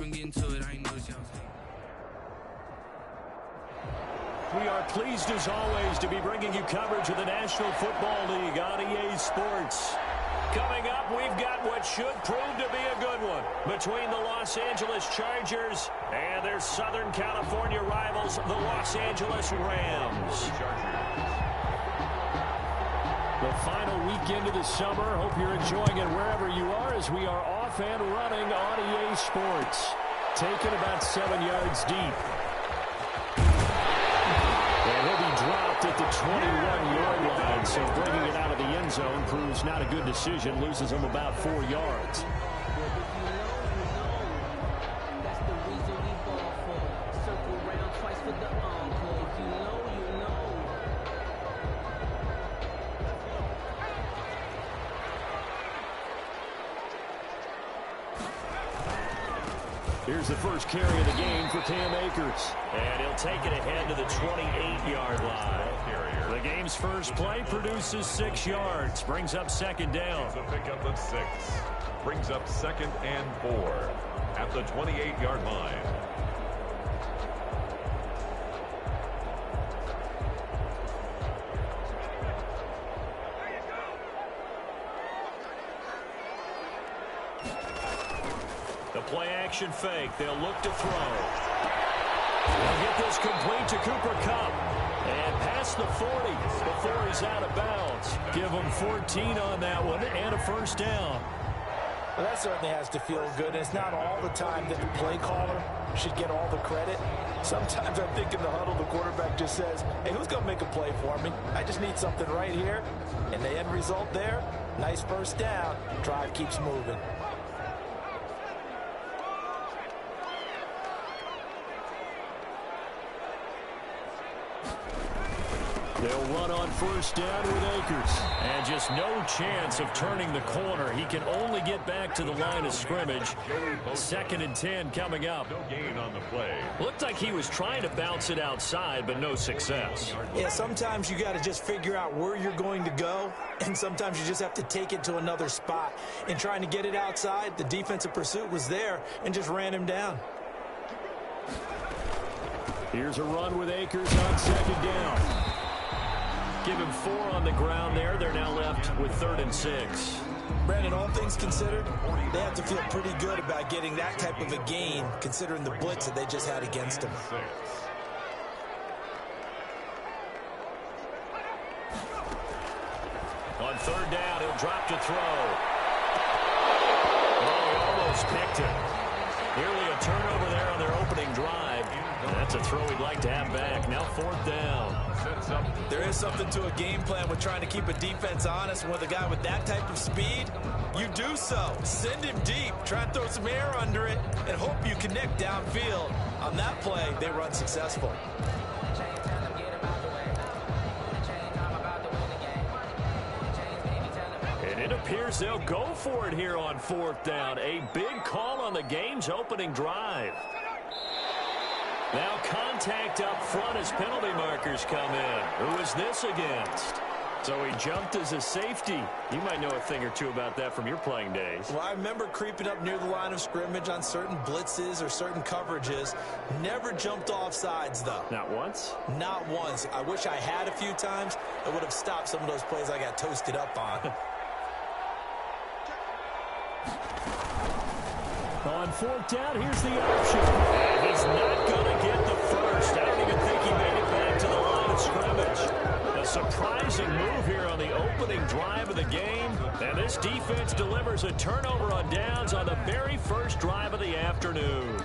and get into it. I ain't noticed y'all. We are pleased, as always, to be bringing you coverage of the National Football League on EA Sports. Coming up, we've got what should prove to be a good one between the Los Angeles Chargers and their Southern California rivals, the Los Angeles Rams. The final weekend of the summer. Hope you're enjoying it wherever you are as we are off and running on EA Sports. Taken about 7 yards deep. And he'll be dropped at the 21-yard line, so bringing it out of the end zone proves not a good decision. Loses him about 4 yards. Here's the first carry of the game for Cam Akers. And he'll take it ahead to the 28-yard line. The game's first play produces 6 yards. Brings up second down. The pickup of 6. Brings up 2nd and 4 at the 28-yard line. Play-action fake. They'll look to throw. They'll get this complete to Cooper Kupp. And past the 40 before he's out of bounds. Give him 14 on that one and a first down. Well, that certainly has to feel good. It's not all the time that the play caller should get all the credit. Sometimes I think in the huddle, the quarterback just says, hey, who's going to make a play for me? I just need something right here. And the end result there, nice first down. Drive keeps moving. They'll run on first down with Akers. And just no chance of turning the corner. He can only get back to the line of scrimmage. 2nd and 10 coming up. No gain on the play. Looked like he was trying to bounce it outside, but no success. Yeah, sometimes you got to just figure out where you're going to go, and sometimes you just have to take it to another spot. In trying to get it outside, the defensive pursuit was there and just ran him down. Here's a run with Akers on second down. Give him 4 on the ground there. They're now left with 3rd and 6. Brandon, all things considered, they have to feel pretty good about getting that type of a gain, considering the blitz that they just had against them. On 3rd down, he'll drop to throw. Oh, he almost picked it. Nearly a turnover there on their opening drive. That's a throw he'd like to have back. Now 4th down. There is something to a game plan with trying to keep a defense honest. And with a guy with that type of speed, you do so. Send him deep. Try and throw some air under it and hope you connect downfield. On that play, they run successful. And it appears they'll go for it here on 4th down. A big call on the game's opening drive. Now contact up front as penalty markers come in. Who is this against? So he jumped as a safety. You might know a thing or two about that from your playing days. Well, I remember creeping up near the line of scrimmage on certain blitzes or certain coverages. Never jumped off sides, though. Not once? Not once. I wish I had a few times. It would have stopped some of those plays I got toasted up on. On 4th down, here's the option. And he's not going to get the first. I don't even think he made it back to the line of scrimmage. A surprising move here on the opening drive of the game. And this defense delivers a turnover on downs on the very first drive of the afternoon.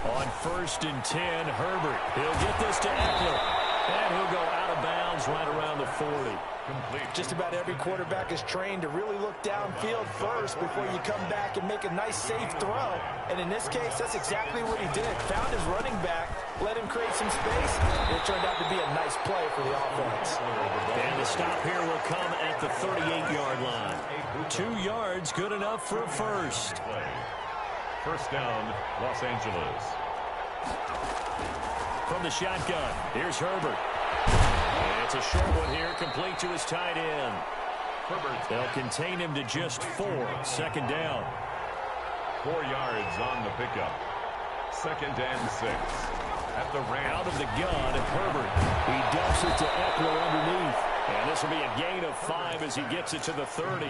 On 1st and 10, Herbert. He'll get this to Eckler. And he'll go out of bounds right around the 40. Complete. Just about every quarterback is trained to really look downfield first before you come back and make a nice, safe throw. And in this case, that's exactly what he did. Found his running back, let him create some space, and it turned out to be a nice play for the offense. And the stop here will come at the 38-yard line. 2 yards, good enough for a first. First down, Los Angeles. From the shotgun, here's Herbert. And it's a short one here, complete to his tight end. They'll contain him to just 4. Second down. 4 yards on the pickup. 2nd and 6. At the Rams. Out of the gun, Herbert. He dumps it to Eckler underneath. And this will be a gain of 5 as he gets it to the 30.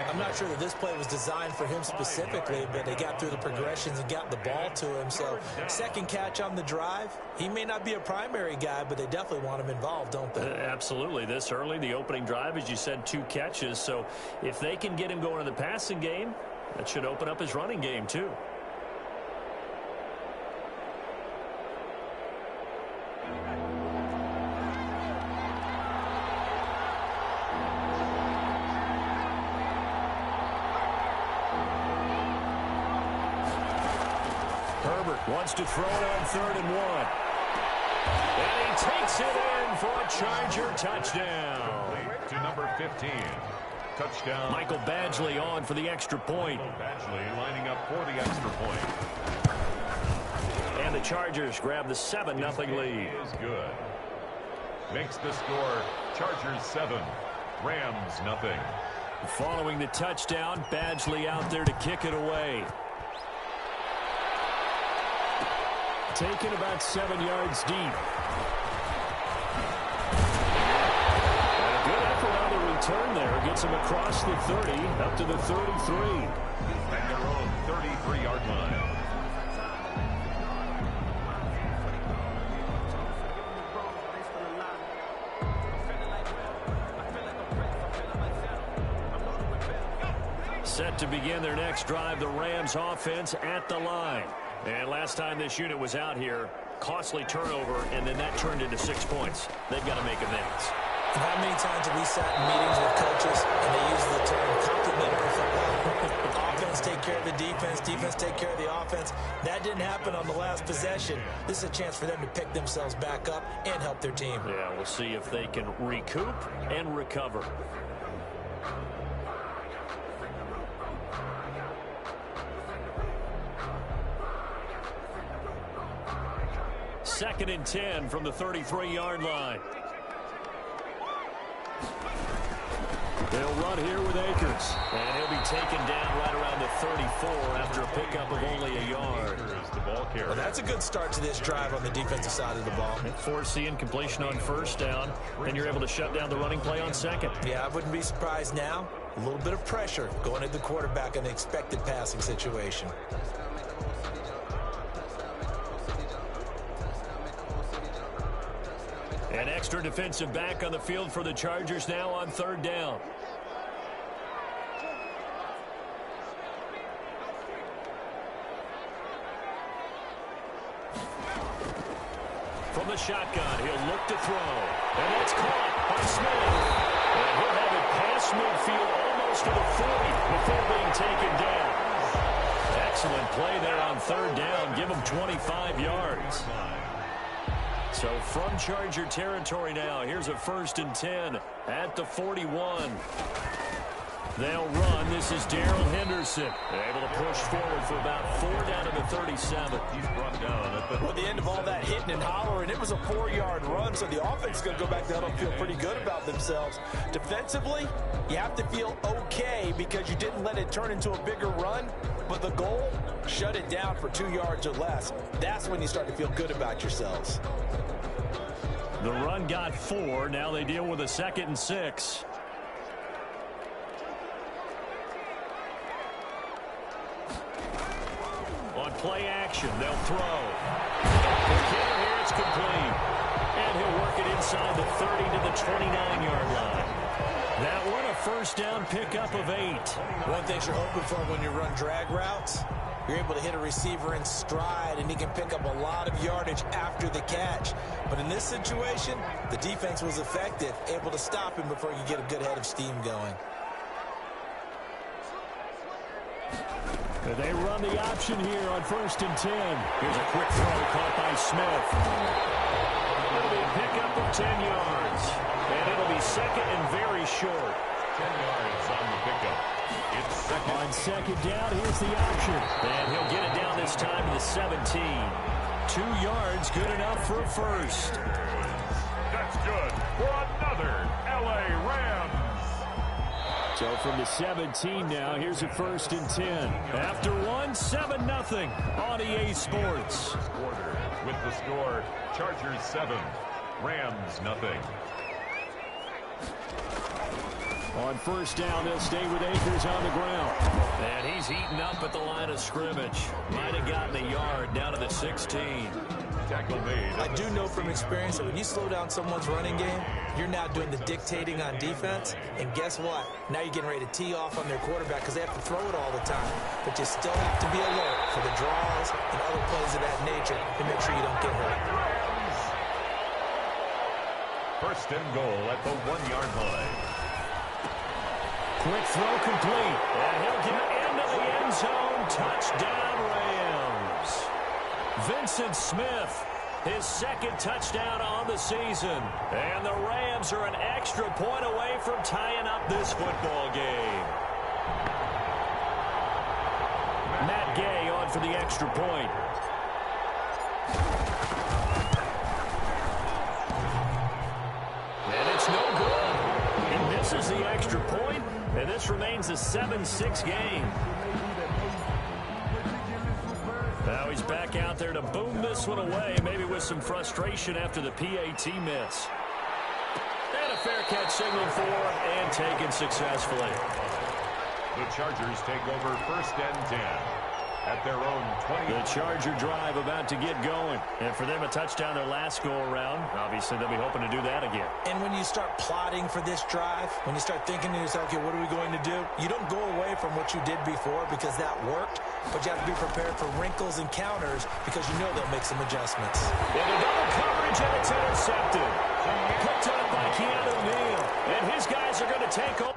I'm not sure that this play was designed for him specifically, but they got through the progressions and got the ball to him. So, second catch on the drive. He may not be a primary guy, but they definitely want him involved, don't they? Absolutely. This early, the opening drive, as you said, 2 catches. So, if they can get him going in the passing game, that should open up his running game, too. Herbert wants to throw it on 3rd and 1. And he takes it in for a Charger touchdown. To number 15. Touchdown. Michael Badgley on for the extra point. Badgley lining up for the extra point. And the Chargers grab the 7-0 lead. Is good. Makes the score Chargers 7, Rams nothing. Following the touchdown, Badgley out there to kick it away. Taken about 7 yards deep. And a good effort on the return there. Gets him across the 30, up to the 33. At their own 33-yard line. Set to begin their next drive, the Rams offense at the line. And last time this unit was out here, costly turnover, and then that turned into 6 points. They've got to make amends. How many times have we sat in meetings with coaches and they use the term complementary football? Offense take care of the defense, defense take care of the offense. That didn't happen on the last possession. This is a chance for them to pick themselves back up and help their team. Yeah, we'll see if they can recoup and recover. Second and 10 from the 33-yard line. They'll run here with Akers. And he'll be taken down right around the 34 after a pickup of only a yard. Well, that's a good start to this drive on the defensive side of the ball. Force the incompletion on 1st down, and you're able to shut down the running play on 2nd. Yeah, I wouldn't be surprised now. A little bit of pressure going at the quarterback in the expected passing situation. An extra defensive back on the field for the Chargers now on 3rd down. From the shotgun, he'll look to throw. And it's caught by Smith. And he'll have it past midfield almost to the 40 before being taken down. Excellent play there on 3rd down. Give him 25 yards. So from Charger territory now, here's a 1st and 10 at the 41. They'll run. This is Darrell Henderson. They're able to push forward for about 4 down to the 37. He's brought down at the end of all that hitting and hollering, it was a 4-yard run, so the offense is going to go back down and feel pretty good about themselves. Defensively, you have to feel okay because you didn't let it turn into a bigger run, but the goal, shut it down for 2 yards or less. That's when you start to feel good about yourselves. The run got 4. Now they deal with a 2nd and 6. On play action, they'll throw. Here it's complete. And he'll work it inside the 30 to the 29-yard line. That one a 1st down pickup of 8. One thing you're hoping for when you run drag routes, you're able to hit a receiver in stride, and he can pick up a lot of yardage after the catch. But in this situation, the defense was effective, able to stop him before he could get a good head of steam going. They run the option here on 1st and 10. Here's a quick throw caught by Smith. It'll be a pickup of 10 yards. And it'll be 2nd and very short. 10 yards on the pickup. It's 2nd. On 2nd down, here's the option. And he'll get it down this time to the 17. 2 yards, good enough for a first. That's good for another L.A. Rams. So from the 17 now, here's a 1st and 10. After 7-0 on EA Sports. Quarter with the score, Chargers 7, Rams nothing. On 1st down, they'll stay with Akers on the ground. And he's heating up at the line of scrimmage. Might have gotten a yard down to the 16. Tackle made. I do know from experience that when you slow down someone's running game, you're now doing the dictating on defense. And guess what? Now you're getting ready to tee off on their quarterback because they have to throw it all the time. But you still have to be alert for the draws and other plays of that nature to make sure you don't get hurt. 1st and goal at the 1-yard line. Quick throw complete. And he'll get into the end zone. Touchdown, Rams. Vincent Smith, his 2nd touchdown on the season. And the Rams are an extra point away from tying up this football game. Matt Gay on for the extra point. And it's no good. He misses the extra point, and this remains a 7-6 game. Now he's back out there to boom this one away, maybe with some frustration after the PAT miss. And a fair catch signaled for and taken successfully. The Chargers take over 1st and 10 at their own 20. The Charger drive about to get going. And for them, a touchdown their last go-around. Obviously, they'll be hoping to do that again. And when you start plotting for this drive, when you start thinking to yourself, okay, what are we going to do? You don't go away from what you did before because that worked, but you have to be prepared for wrinkles and counters because you know they'll make some adjustments. And the double coverage, and it's intercepted. Picked up by Keanu Neal. And his guys are going to take over.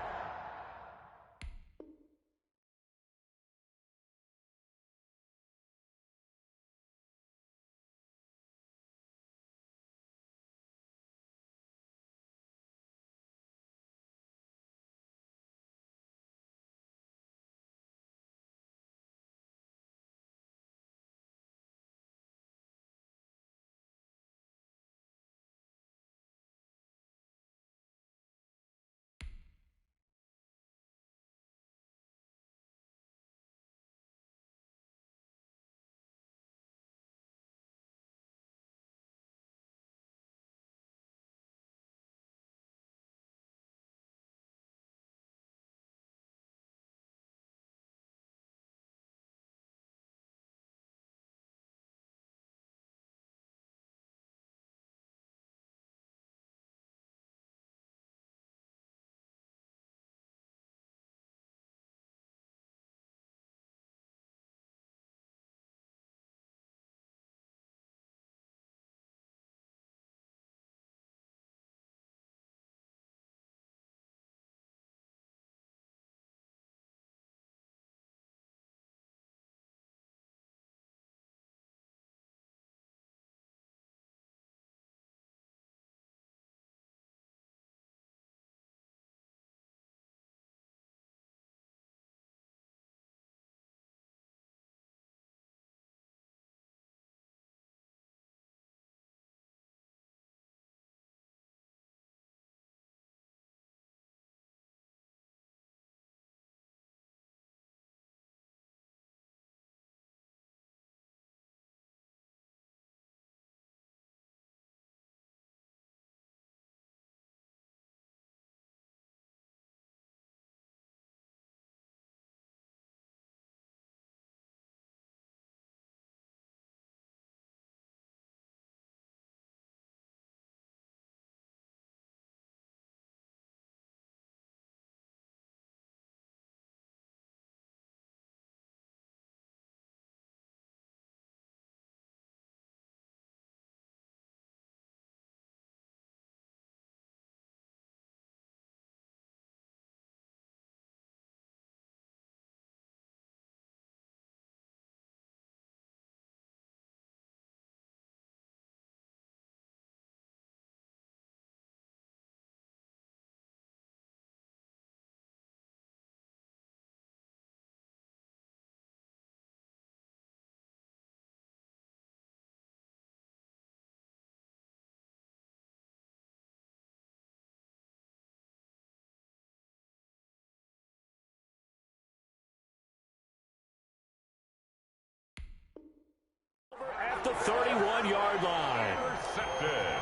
31-yard line. Intercepted.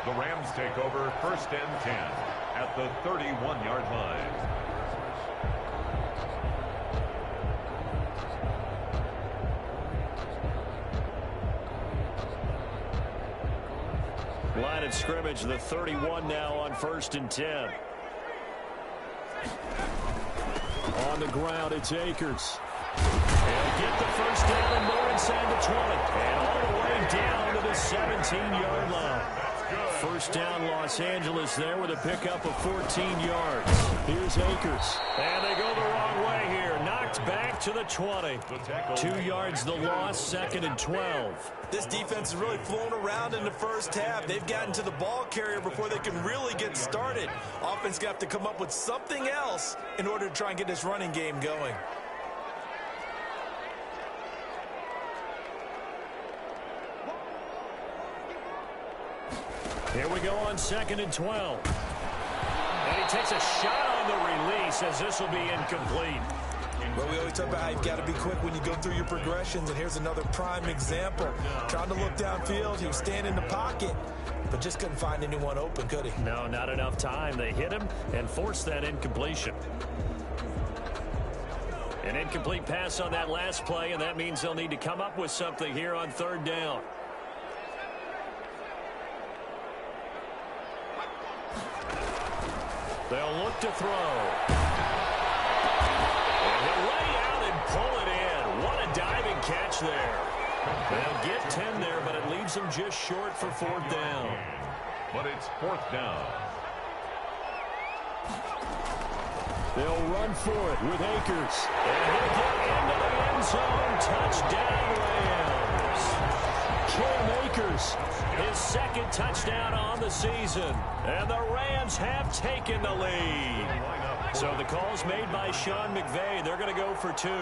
The Rams take over 1st and 10 at the 31-yard line. Line of scrimmage, the 31 now on 1st and 10. On the ground, it's Akers. And get the first down and more inside the 20. And all the way down to the 17-yard line. First down, Los Angeles there with a pickup of 14 yards. Here's Akers. And they go the wrong way here. Knocked back to the 20. 2 yards the loss, 2nd and 12. This defense is really flown around in the first half. They've gotten to the ball carrier before they can really get started. Offense got to come up with something else in order to try and get this running game going. Here we go on 2nd and 12. And he takes a shot on the release as this will be incomplete. Well, we always talk about how you've got to be quick when you go through your progressions, and here's another prime example. Trying to look downfield, he was standing in the pocket, but just couldn't find anyone open, could he? No, not enough time. They hit him and forced that incompletion. An incomplete pass on that last play, and that means they'll need to come up with something here on 3rd down. They'll look to throw. And he'll lay out and pull it in. What a diving catch there. They'll get 10 there, but it leaves them just short for 4th down. But it's 4th down. They'll run for it with Akers. And he'll get into the end zone. Touchdown, Rams. Cam Akers, his 2nd touchdown on the season. And the Rams have taken the lead. So the call's made by Sean McVay. They're going to go for 2. In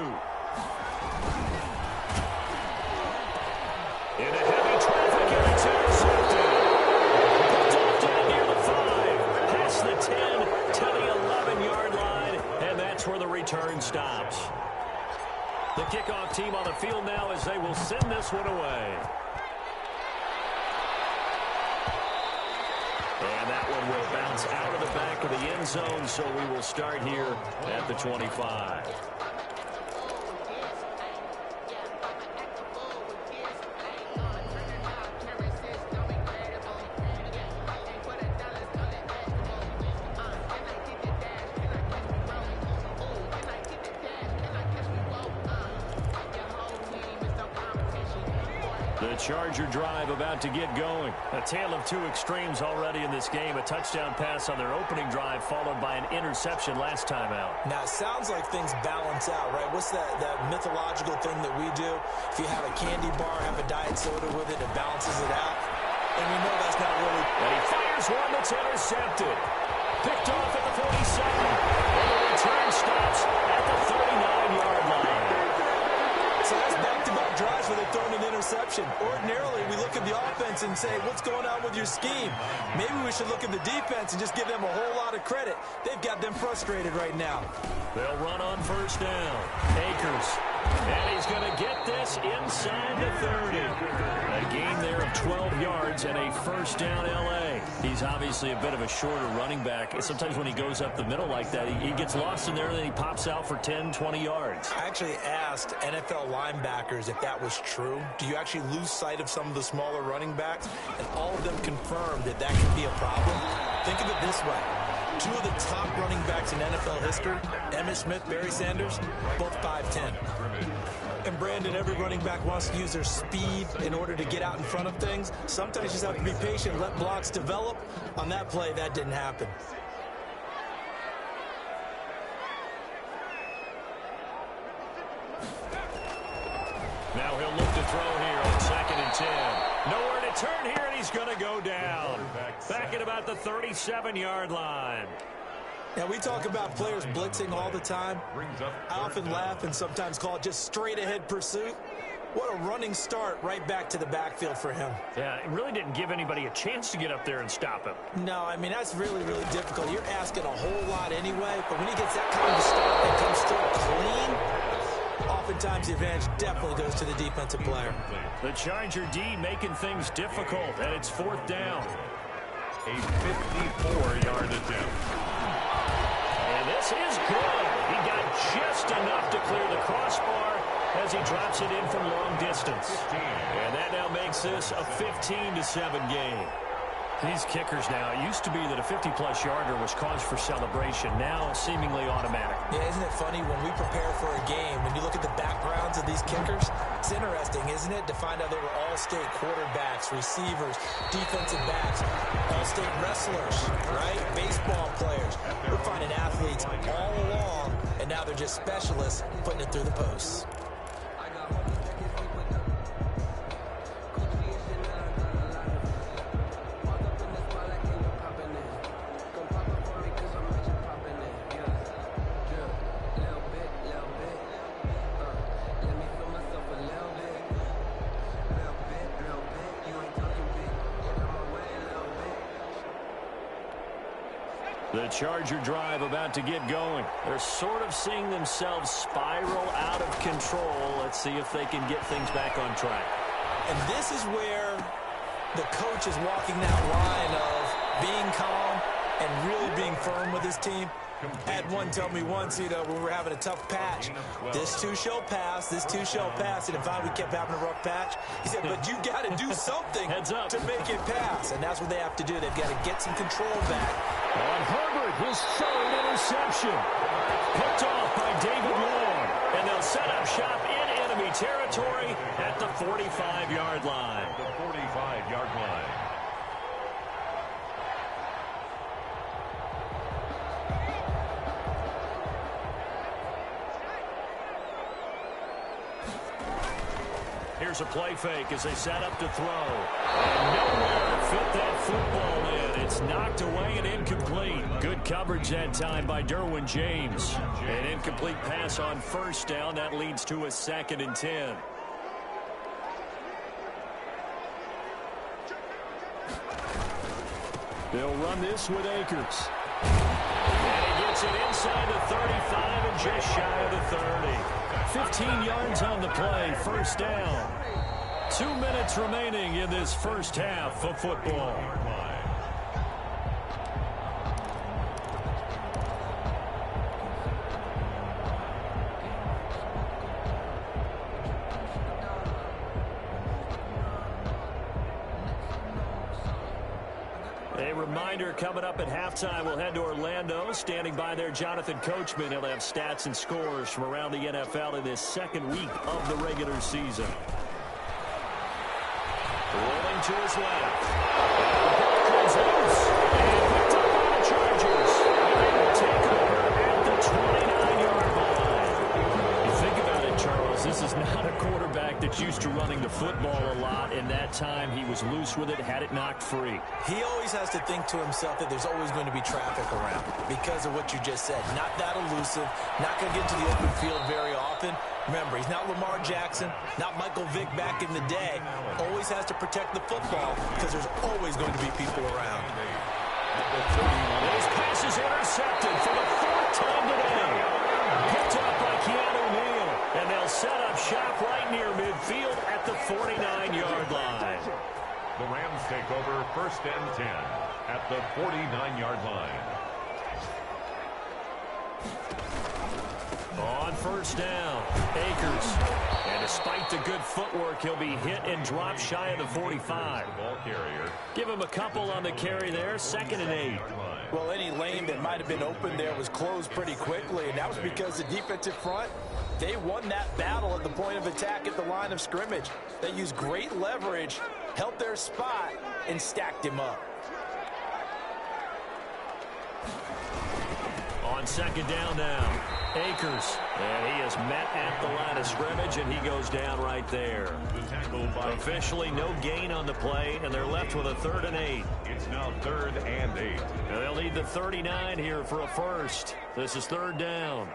a heavy traffic, and it's intercepted. Picked off down near the 5. Past the 10 to the 11-yard line. And that's where the return stops. The kickoff team on the field now as they will send this one away. And that one will bounce out of the back of the end zone, so we will start here at the 25. The Charger drive about to get going. A tale of 2 extremes already in this game. A touchdown pass on their opening drive followed by an interception last time out. Now, it sounds like things balance out, right? What's that mythological thing that we do? If you have a candy bar, have a diet soda with it, it balances it out. And we know that's not really... And he fires one that's intercepted. Picked off at the 47. And the return stops at the 39-yard line. So that's back-to-back drives where they've thrown an interception. Ordinarily, we look at the offense and say, what's going on with your scheme? Maybe we should look at the defense and just give them a whole lot of credit. They've got them frustrated right now. They'll run on 1st down. Akers. And he's going to get this inside the 30. A gain there of 12 yards and a 1st down L.A. He's obviously a bit of a shorter running back. Sometimes when he goes up the middle like that, he gets lost in there and then he pops out for 10, 20 yards. I actually asked NFL linebackers if that was true. Do you actually lose sight of some of the smaller running backs? And all of them confirmed that that could be a problem. Think of it this way. 2 of the top running backs in NFL history, Emmitt Smith, Barry Sanders, both 5'10". And Brandon, every running back wants to use their speed in order to get out in front of things. Sometimes you just have to be patient, let blocks develop. On that play, that didn't happen. Now he'll look to throw here on 2nd and 10. Nowhere to turn here, and he's going to go down. Back at about the 37-yard line. Now, we talk about players blitzing all the time. I often laugh and sometimes call it just straight-ahead pursuit. What a running start right back to the backfield for him. Yeah, it really didn't give anybody a chance to get up there and stop him. No, I mean, that's really, really difficult. You're asking a whole lot anyway, but when he gets that kind of start and comes through clean, sometimes the advantage definitely goes to the defensive player. The Charger D making things difficult, and it's 4th down. A 54-yard attempt. And this is good. He got just enough to clear the crossbar as he drops it in from long distance. And that now makes this a 15-7 game. These kickers now, it used to be that a 50-plus yarder was cause for celebration. Now seemingly automatic. Yeah, isn't it funny when we prepare for a game, when you look at the backgrounds of these kickers, it's interesting, isn't it, to find out they were all-state quarterbacks, receivers, defensive backs, all-state wrestlers, right? Baseball players. We're finding athletes all along, and now they're just specialists putting it through the posts. The Charger drive about to get going. They're sort of seeing themselves spiral out of control. Let's see if they can get things back on track. And this is where the coach is walking that line of being calm and really being firm with his team. I had one tell me once, when we were having a tough patch, this too shall pass, this too shall pass. And if we kept having a rough patch, he said, but you got to do something to make it pass. And that's what they have to do. They've got to get some control back. On Herbert, his 3rd interception. Picked off by David Long. And they'll set up shop in enemy territory at the 45-yard line. The 45-yard line. Here's a play fake as they set up to throw. And nowhere to fit that football in. It's knocked away and incomplete. Good coverage that time by Derwin James. An incomplete pass on 1st down. That leads to a 2nd and 10. They'll run this with Akers. And he gets it inside the 35 and just shy of the 30. 15 yards on the play, 1st down. 2 minutes remaining in this first half of football. A reminder coming up at halftime, we'll head to Orlando. Standing by there, Jonathan Coachman. He'll have stats and scores from around the NFL in this 2nd week of the regular season. Rolling to his left. Comes loose. And picked up by the Chargers. And they take over at the 29-yard line. You think about it, Charles. This is not a quarterback that's used to running the football a lot. In that time, he was loose with it, had it knocked free. He always has to think to himself that there's always going to be traffic around because of what you just said. Not that elusive, not going to get to the open field very often. Remember, he's not Lamar Jackson, not Michael Vick back in the day. Always has to protect the football because there's always going to be people around. Those passes intercepted for the 4th time today. Picked up by Keanu Neal. And they'll set up shop right near midfield at the 49-yard line. The Rams take over 1st and 10 at the 49-yard line. On 1st down, Akers. And despite the good footwork, he'll be hit and dropped shy of the 45. Ball carrier. Give him a couple on the carry there, 2nd and 8. Well, any lane that might have been open there was closed pretty quickly, and that was because the defensive front, they won that battle at the point of attack at the line of scrimmage. They used great leverage, held their spot, and stacked him up. On 2nd down now, Akers. And he is met at the line of scrimmage, and he goes down right there. Officially no gain on the play, and they're left with a 3rd and 8. It's now 3rd and 8. And they'll need the 39 here for a first. This is 3rd down.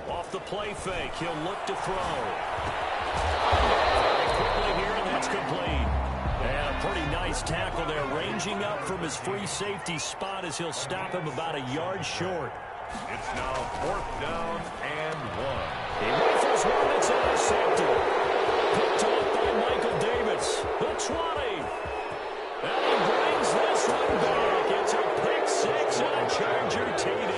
Off the play fake, he'll look to throw. Very quickly here, and that's complete. And a pretty nice tackle there, ranging up from his free safety spot as he'll stop him about a yard short. It's now 4th down and 1. He rifles one that's intercepted. Picked off by Michael Davis. The 20. And he brings this one back. It's a pick six and a Charger TD.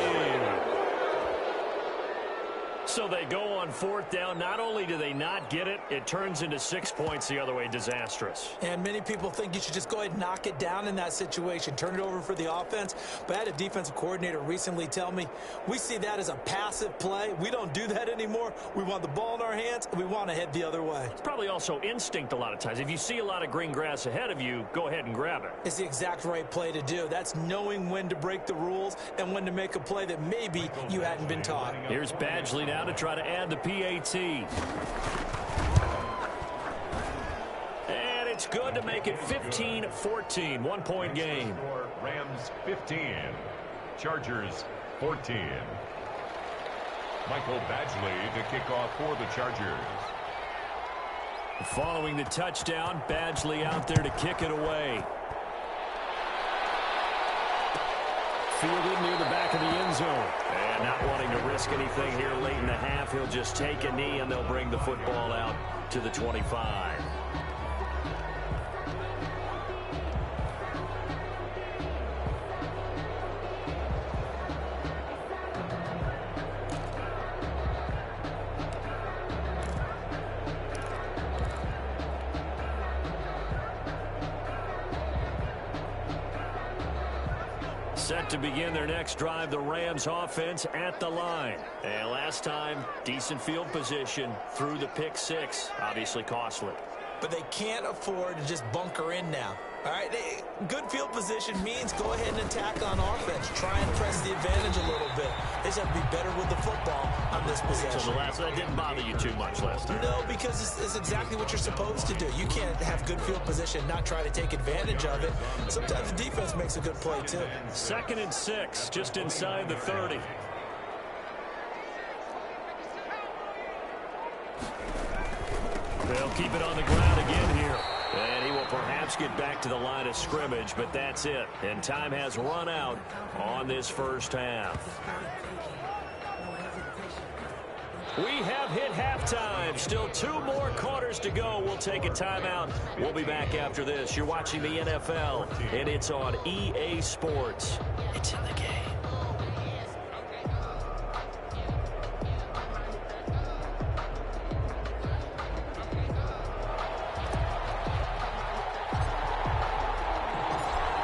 So they go on 4th down. Not only do they not get it, it turns into 6 points the other way. Disastrous. And many people think you should just go ahead and knock it down in that situation. Turn it over for the offense. But I had a defensive coordinator recently tell me, we see that as a passive play. We don't do that anymore. We want the ball in our hands, and we want to head the other way. It's probably also instinct a lot of times. If you see a lot of green grass ahead of you, go ahead and grab it. It's the exact right play to do. That's knowing when to break the rules and when to make a play that maybe you hadn't been taught. Here's Badgley now to try to add the PAT. And it's good to make it 15-14, 1-point game. Rams 15, Chargers 14. Michael Badgley to kick off for the Chargers. Following the touchdown, Badgley out there to kick it away. Fielded near the back of the end zone. And not wanting to risk anything here late in the half, he'll just take a knee and they'll bring the football out to the 25. Set to begin their next drive, the Rams offense at the line. And last time, decent field position through the pick six. Obviously costly. But they can't afford to just bunker in now. All right, good field position means go ahead and attack on offense. Try and press the advantage a little bit. They just have to be better with the football on this possession. So that didn't bother you too much last time? No, because it's exactly what you're supposed to do. You can't have good field position and not try to take advantage of it. Sometimes the defense makes a good play, too. 2nd and 6, just inside the 30. They'll keep it on the ground again here. And he will perhaps get back to the line of scrimmage, but that's it. And time has run out on this first half. We have hit halftime. Still 2 more quarters to go. We'll take a timeout. We'll be back after this. You're watching the NFL, and it's on EA Sports. It's in the game.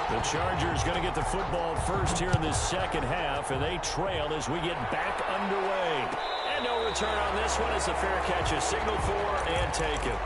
The Chargers going to get the football first here in this second half, and they trail as we get back underway. And no return on this one. It's a fair catch, a signal for, and take it.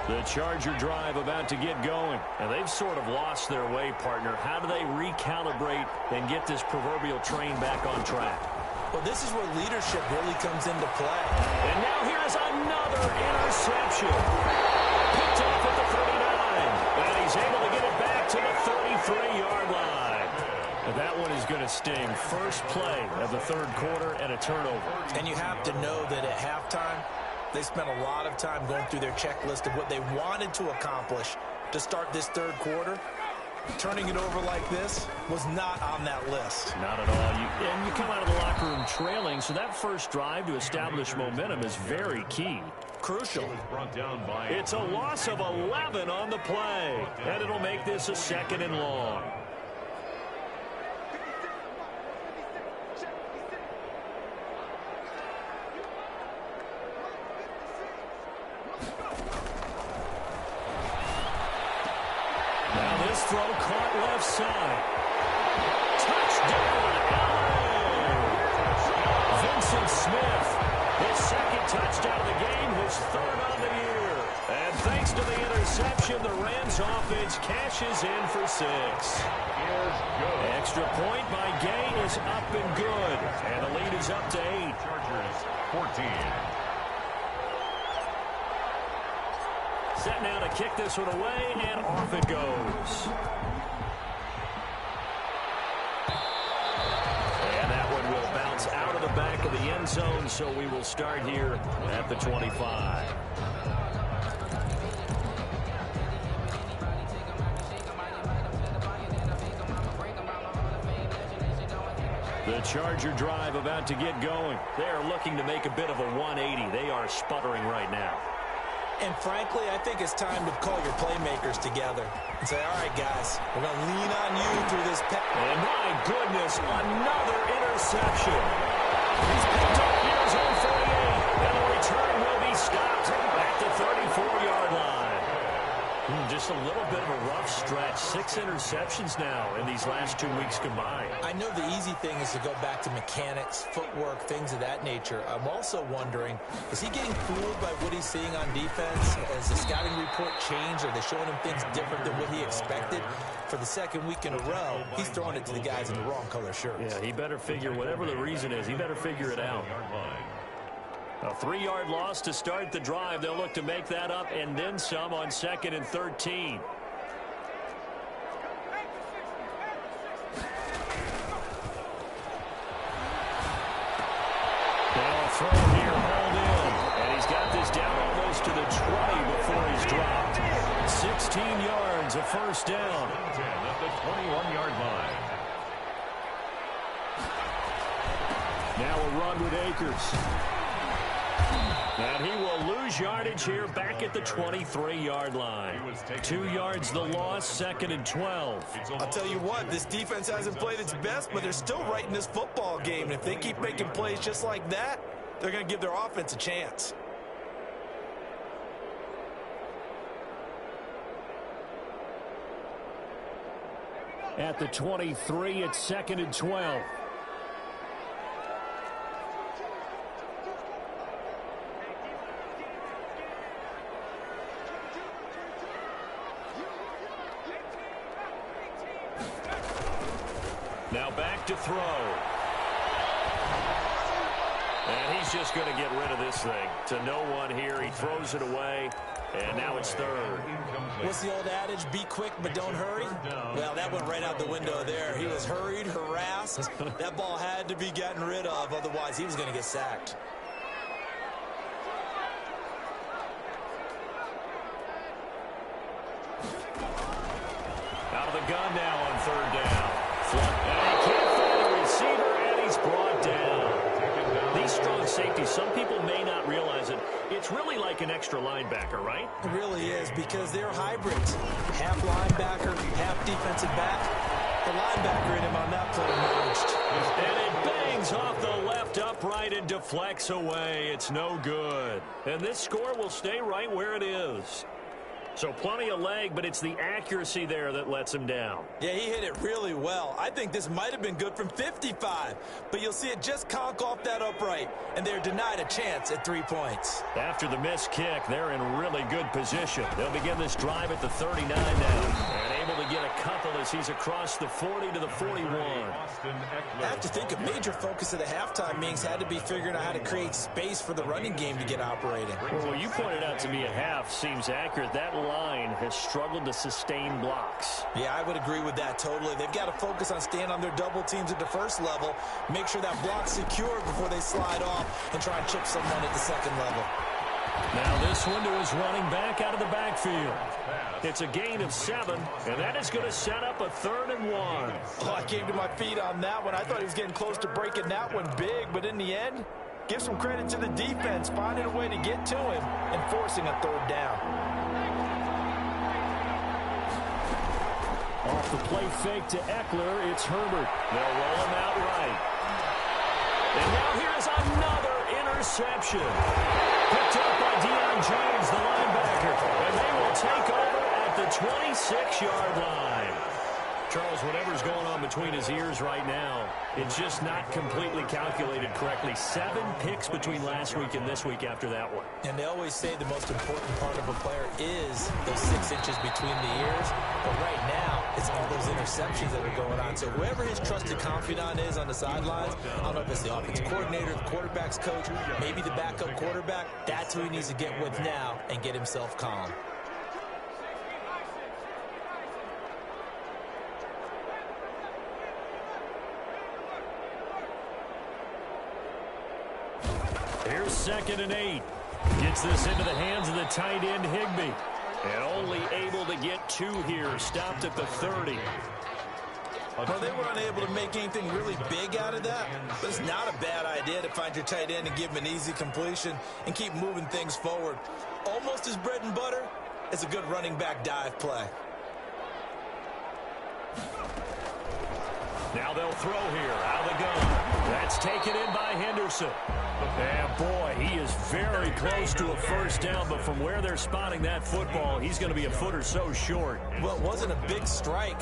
The Charger drive about to get going. And they've sort of lost their way, partner. How do they recalibrate and get this proverbial train back on track? Well, this is where leadership really comes into play. And now here is another interception. Picked off at the 39. And he's able to get it back to the 33-yard line. And that one is going to sting. First play of the 3rd quarter and a turnover. And you have to know that at halftime, they spent a lot of time going through their checklist of what they wanted to accomplish to start this 3rd quarter. Turning it over like this was not on that list. Not at all. And you come out of the locker room trailing, so that first drive to establish momentum is very key. Crucial. It's a loss of 11 on the play, and it'll make this a 2nd and long. This throw caught left side. Touchdown, LA! Vincent Smith, his 2nd touchdown of the game, his 3rd on the year. And thanks to the interception, the Rams offense cashes in for 6. Extra point by Gay is up and good. And the lead is up to 8. Chargers 14. Set now to kick this one away, and off it goes. And that one will bounce out of the the end zone, so we will start here at the 25. The Charger drive about to get going. They are looking to make a bit of a 180. They are sputtering right now. And frankly, I think it's time to call your playmakers together and say, all right, guys, we're going to lean on you through this. And my goodness, another interception. He's picked up near his own 48, and the return will be stopped at the 34-yard line. Just a little bit of a rough stretch. 6 interceptions now in these last 2 weeks combined. I know the easy thing is to go back to mechanics, footwork, things of that nature. I'm also wondering, is he getting fooled by what he's seeing on defense? Has the scouting report changed? Are they showing him things different than what he expected? For the second week in a row, he's throwing it to the guys in the wrong color shirts. Yeah, he better figure, whatever the reason is, he better figure it out. A 3-yard loss to start the drive. They'll look to make that up and then some on 2nd and 13. They'll throw here, hold in. And he's got this down almost to the 20 before he's dropped. 16 yards, a first down. 10 at the 21-yard line. Now a run with Akers. And he will lose yardage here back at the 23-yard line. 2 yards the loss, 2nd and 12. I'll tell you what, this defense hasn't played its best, but they're still right in this football game. And if they keep making plays just like that, they're going to give their offense a chance. At the 23, it's 2nd and 12. Now back to throw. And he's just going to get rid of this thing. To no one here. He throws it away. And now it's 3rd. What's the old adage? Be quick, but don't hurry? Well, that went right out the window there. He was hurried, harassed. That ball had to be gotten rid of. Otherwise, he was going to get sacked. Out of the gun now on 3rd down. And he can't find a receiver, and he's brought down. These strong safeties, some people may not realize it. It's really like an extra linebacker, right? It really is, because they're hybrids. Half linebacker, half defensive back. The linebacker in him on that play emerged. And it bangs off the left upright and deflects away. It's no good. And this score will stay right where it is. So plenty of leg, but it's the accuracy there that lets him down. Yeah, he hit it really well. I think this might have been good from 55. But you'll see it just conk off that upright, and they're denied a chance at 3 points. After the missed kick, they're in really good position. They'll begin this drive at the 39 now. And able to get a couple as he's across the 40 to the 41. I have to think a major focus of the halftime meetings had to be figuring out how to create space for the running game to get operating. Well, you pointed out to me at half seems accurate. That line has struggled to sustain blocks. Yeah, I would agree with that totally. They've got to focus on staying on their double teams at the first level, make sure that block's secured before they slide off and try and chip someone at the second level. Now this one to his running back out of the backfield. It's a gain of 7, and that is going to set up a 3rd and 1. Oh, I came to my feet on that one. I thought he was getting close to breaking that one big, but in the end, give some credit to the defense, finding a way to get to him and forcing a 3rd down. Off the play fake to Eckler, it's Herbert. They'll roll him out right. And now here's another interception. Picked up by Deion James, the linebacker. And they will take over at the 26-yard line. Charles, whatever's going on between his ears right now, it's just not completely calculated correctly. 7 picks between last week and this week after that one. And they always say the most important part of a player is those 6 inches between the ears. But right now, it's all those interceptions that are going on. So whoever his trusted confidant is on the sidelines, I don't know if it's the offensive coordinator, the quarterback's coach, maybe the backup quarterback, that's who he needs to get with now and get himself calm. Here's 2nd and 8. Gets this into the hands of the tight end, Higbee. And only able to get 2 here. Stopped at the 30. Well, they were unable to make anything really big out of that, but it's not a bad idea to find your tight end and give him an easy completion and keep moving things forward. Almost his bread and butter. It's a good running back dive play. Now they'll throw here out of the gun. That's taken in by Henderson. And boy, he is very close to a first down, but from where they're spotting that football, he's going to be a foot or so short. Well, it wasn't a big strike,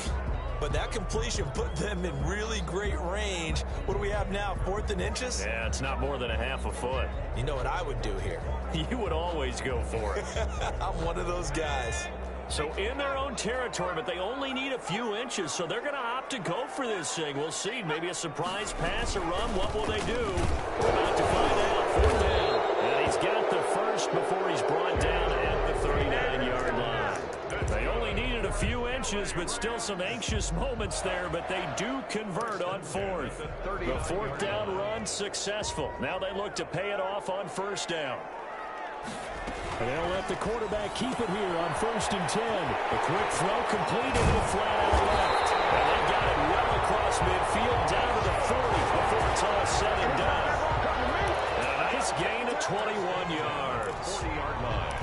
but that completion put them in really great range. What do we have now, 4th and inches? Yeah, it's not more than a half a foot. You know what I would do here? You would always go for it. I'm one of those guys. So in their own territory, but they only need a few inches, so they're going to opt to go for this thing. We'll see. Maybe a surprise pass or run. What will they do? We're about to find out. 4th down. And he's got the first before he's brought down at the 39-yard line. They only needed a few inches, but still some anxious moments there, but they do convert on 4th. The 4th down run successful. Now they look to pay it off on 1st down. And they'll let the quarterback keep it here on 1st and 10. A quick throw completed to the flat out left. And they got it well across midfield down to the 40 before it's all said and done. And a nice gain of 21 yards. 40-yard line.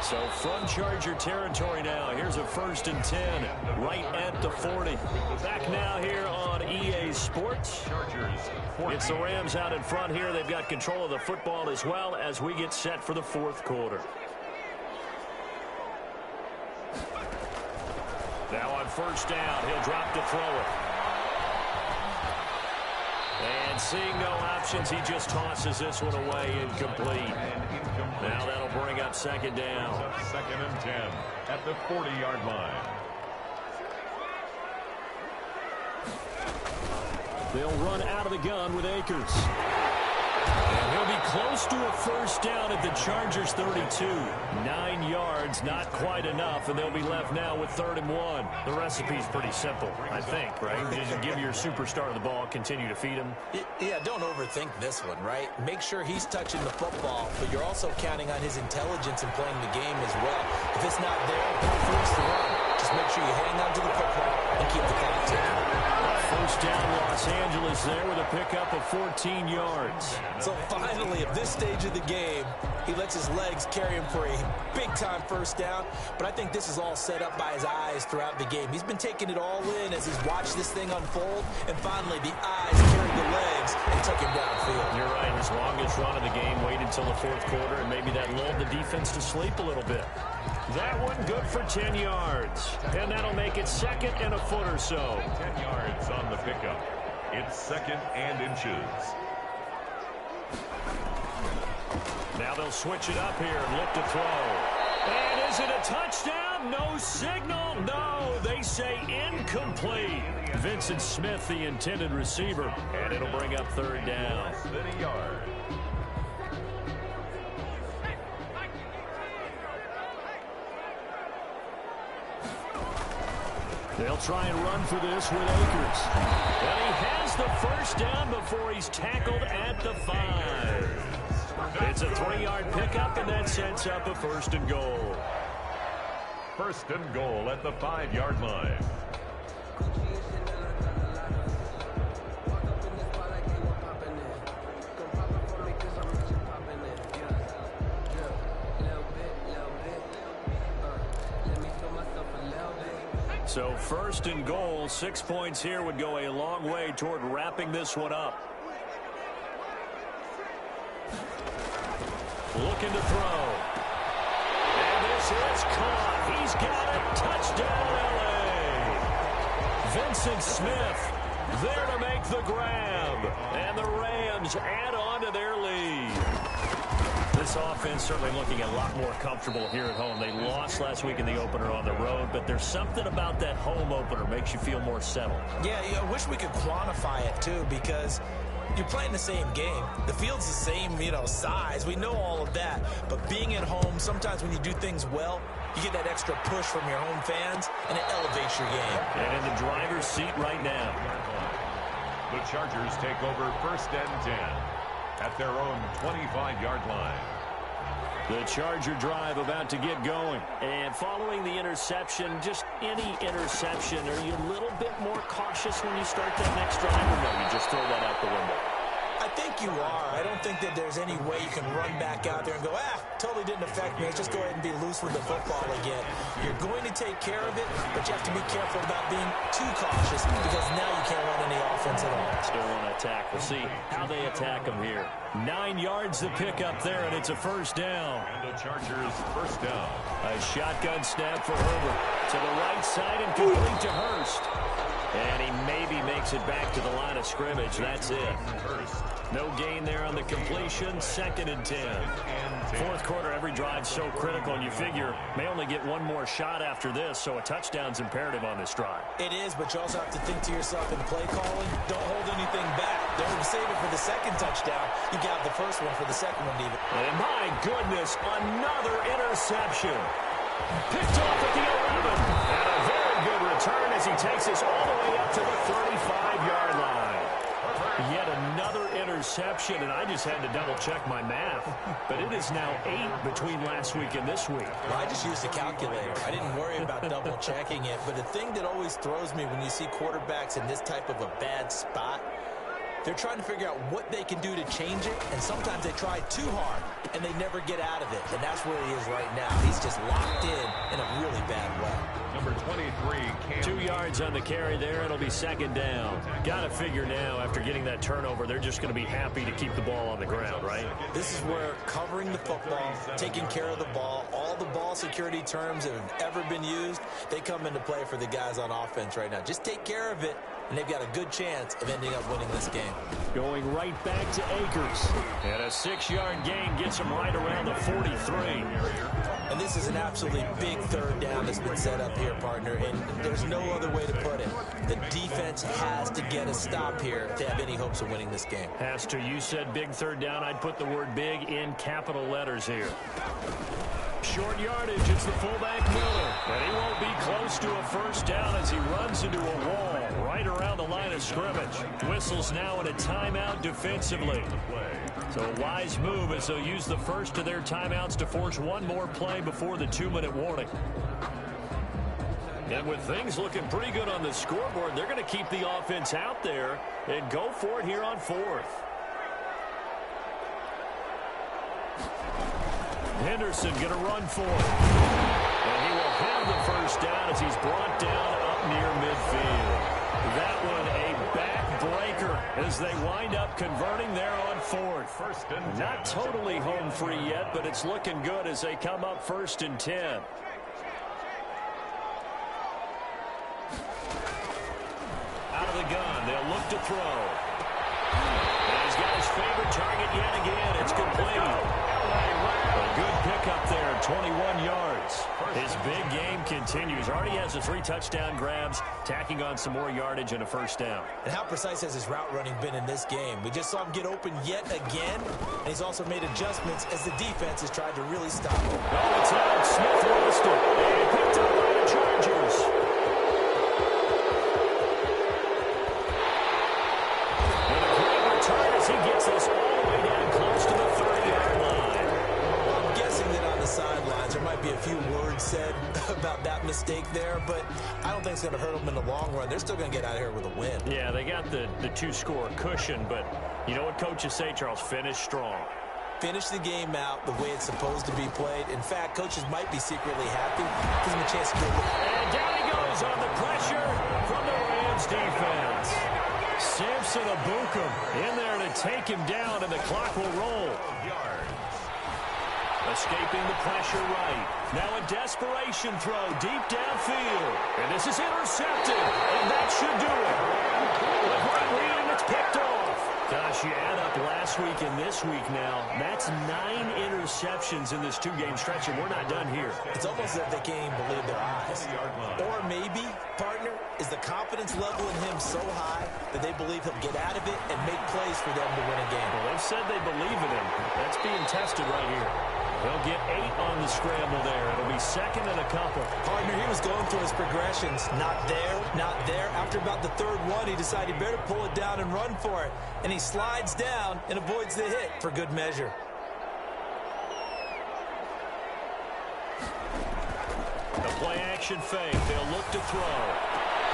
So from Charger territory now, here's a 1st and 10 right at the 40. Back now here on EA Sports. It's the Rams out in front here. They've got control of the football as well as we get set for the 4th quarter. Now on 1st down, he'll drop to throw it. And seeing no options, he just tosses this one away incomplete. Now that'll bring up 2nd down. 2nd and 10 at the 40-yard line. They'll run out of the gun with Akers. And he'll be close to a first down at the Chargers' 32. 9 yards, not quite enough, and they'll be left now with 3rd and 1. The recipe's pretty simple, I think, right? Just give your superstar the ball, continue to feed him. Yeah, don't overthink this one, right? Make sure he's touching the football, but you're also counting on his intelligence in playing the game as well. If it's not there, don't force the run. Just make sure you hang on to the football and keep the clock ticking. First down, Los Angeles there with a pickup of 14 yards. So finally, at this stage of the game, he lets his legs carry him for a big-time first down. But I think this is all set up by his eyes throughout the game. He's been taking it all in as he's watched this thing unfold. And finally, the eyes carried the legs and took him downfield. You're right. His longest run of the game waited until the 4th quarter, and maybe that lulled the defense to sleep a little bit. That one good for 10 yards. And that'll make it 2nd and a foot or so. 10 yards on the pickup. It's 2nd and inches. Now they'll switch it up here and look to throw. And is it a touchdown? No signal. No, they say incomplete. Vincent Smith, the intended receiver. And it'll bring up 3rd down. Less than a yard. They'll try and run for this with Akers. And he has the first down before he's tackled at the 5. It's a 3-yard pickup, and that sets up a 1st and goal. 1st and goal at the 5-yard line. So 1st and goal, 6 points here would go a long way toward wrapping this one up. Looking to throw. And this is caught. He's got it. Touchdown, L.A. Vincent Smith there to make the grab. And the Rams add on to their lead. This offense certainly looking a lot more comfortable here at home. They lost last week in the opener on the road, but there's something about that home opener makes you feel more settled. Yeah, I wish we could quantify it, too, because you're playing the same game. The field's the same, size. We know all of that. But being at home, sometimes when you do things well, you get that extra push from your home fans, and it elevates your game. And in the driver's seat right now. The Chargers take over 1st and 10 at their own 25-yard line. The Charger drive about to get going. And following the interception, just any interception, are you a little bit more cautious when you start that next drive, or no, you just throw that out the window? I think you are. I don't think that there's any way you can run back out there and go, totally didn't affect me. Let's just go ahead and be loose with the football again. You're going to take care of it, but you have to be careful about being too cautious because now you can't run any offense at all. Still want to attack. We'll see how they attack them here. 9 yards to pick up there, and it's a first down. And the Chargers first down. A shotgun snap for Herbert. To the right side and complete to Hurst. And he maybe makes it back to the line of scrimmage. That's it. No gain there on the completion. 2nd and 10. Fourth quarter, every drive's so critical, and you figure may only get one more shot after this, so a touchdown's imperative on this drive. It is, but you also have to think to yourself in play calling, don't hold anything back. Don't save it for the second touchdown. You got the first one for the second one even. And my goodness, another interception. Picked off at the 11. And a very good return as he takes us all the way up to the 35-yard line. Yet another interception, and I just had to double-check my math. But it is now 8 between last week and this week. Well, I just used a calculator. I didn't worry about double-checking it. But the thing that always throws me when you see quarterbacks in this type of a bad spot, they're trying to figure out what they can do to change it, and sometimes they try too hard, and they never get out of it. And that's where he is right now. He's just locked in a really bad way. Number 23, Cam. 2 yards on the carry there. It'll be 2nd down. Got to figure now, after getting that turnover, they're just going to be happy to keep the ball on the ground, right? This is where covering the football, taking care of the ball, all the ball security terms that have ever been used, they come into play for the guys on offense right now. Just take care of it, and they've got a good chance of ending up winning this game. Going right back to Akers. And a 6-yard gain gets him right around the 43. And this is an absolutely big third down that's been set up here, partner, and there's no other way to put it. The defense has to get a stop here to have any hopes of winning this game. Has to. You said big third down. I'd put the word big in capital letters here. Short yardage, it's the fullback Miller. And he won't be close to a first down as he runs into a wall right around the line of scrimmage. Whistles now in a timeout defensively. So a wise move as they'll use the first of their timeouts to force one more play before the 2-minute warning. And with things looking pretty good on the scoreboard, they're going to keep the offense out there and go for it here on 4th. Henderson going to run for it. And he will have the first down as he's brought down up near midfield. That one a backbreaker as they wind up converting there on 4th. Not totally home free yet, but it's looking good as they come up 1st and 10. Out of the gun, they'll look to throw. And he's got his favorite target yet again. It's complete. A good pickup there, 21 yards. His big game continues. Already has the 3 touchdown grabs, tacking on some more yardage and a first down. And how precise has his route running been in this game? We just saw him get open yet again, and he's also made adjustments as the defense has tried to really stop him. Oh, it's out. Smith lost it. And picked up by the Chargers. And a great return as he gets this all the way down close to the 30-yard line. Sidelines. There might be a few words said about that mistake there, but I don't think it's going to hurt them in the long run. They're still going to get out of here with a win. Yeah, they got the 2-score cushion, but you know what coaches say, Charles? Finish strong. Finish the game out the way it's supposed to be played. In fact, coaches might be secretly happy. Gives them a chance to go. And down he goes on the pressure from the Rams defense. Samson Abukum in there to take him down, and the clock will roll. Escaping the pressure right. Now a desperation throw deep downfield. And this is intercepted. And that should do it. With right leading, it's picked off. Gosh, you add up last week and this week now. That's 9 interceptions in this 2-game stretch, and we're not done here. It's almost as if they can't even believe their eyes. Or maybe, partner, is the confidence level in him so high that they believe he'll get out of it and make plays for them to win a game. Well, they've said they believe in him. That's being tested right here. He'll get 8 on the scramble there. It'll be second and a couple. Partner, he was going through his progressions. Not there, not there. After about the third one, he decided he better pull it down and run for it. And he slides down and avoids the hit for good measure. The play-action fake. They'll look to throw.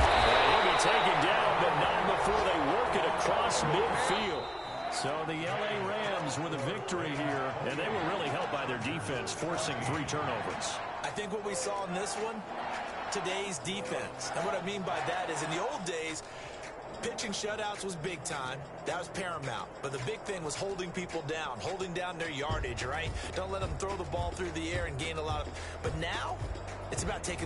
He'll be taken down, but not before they work it across midfield. So the L.A. Rams with a victory here, and they were really helped by their defense, forcing 3 turnovers. I think what we saw in this one, today's defense. And what I mean by that is in the old days, pitching shutouts was big time. That was paramount. But the big thing was holding people down, holding down their yardage, right? Don't let them throw the ball through the air and gain a lot of... But now, it's about taking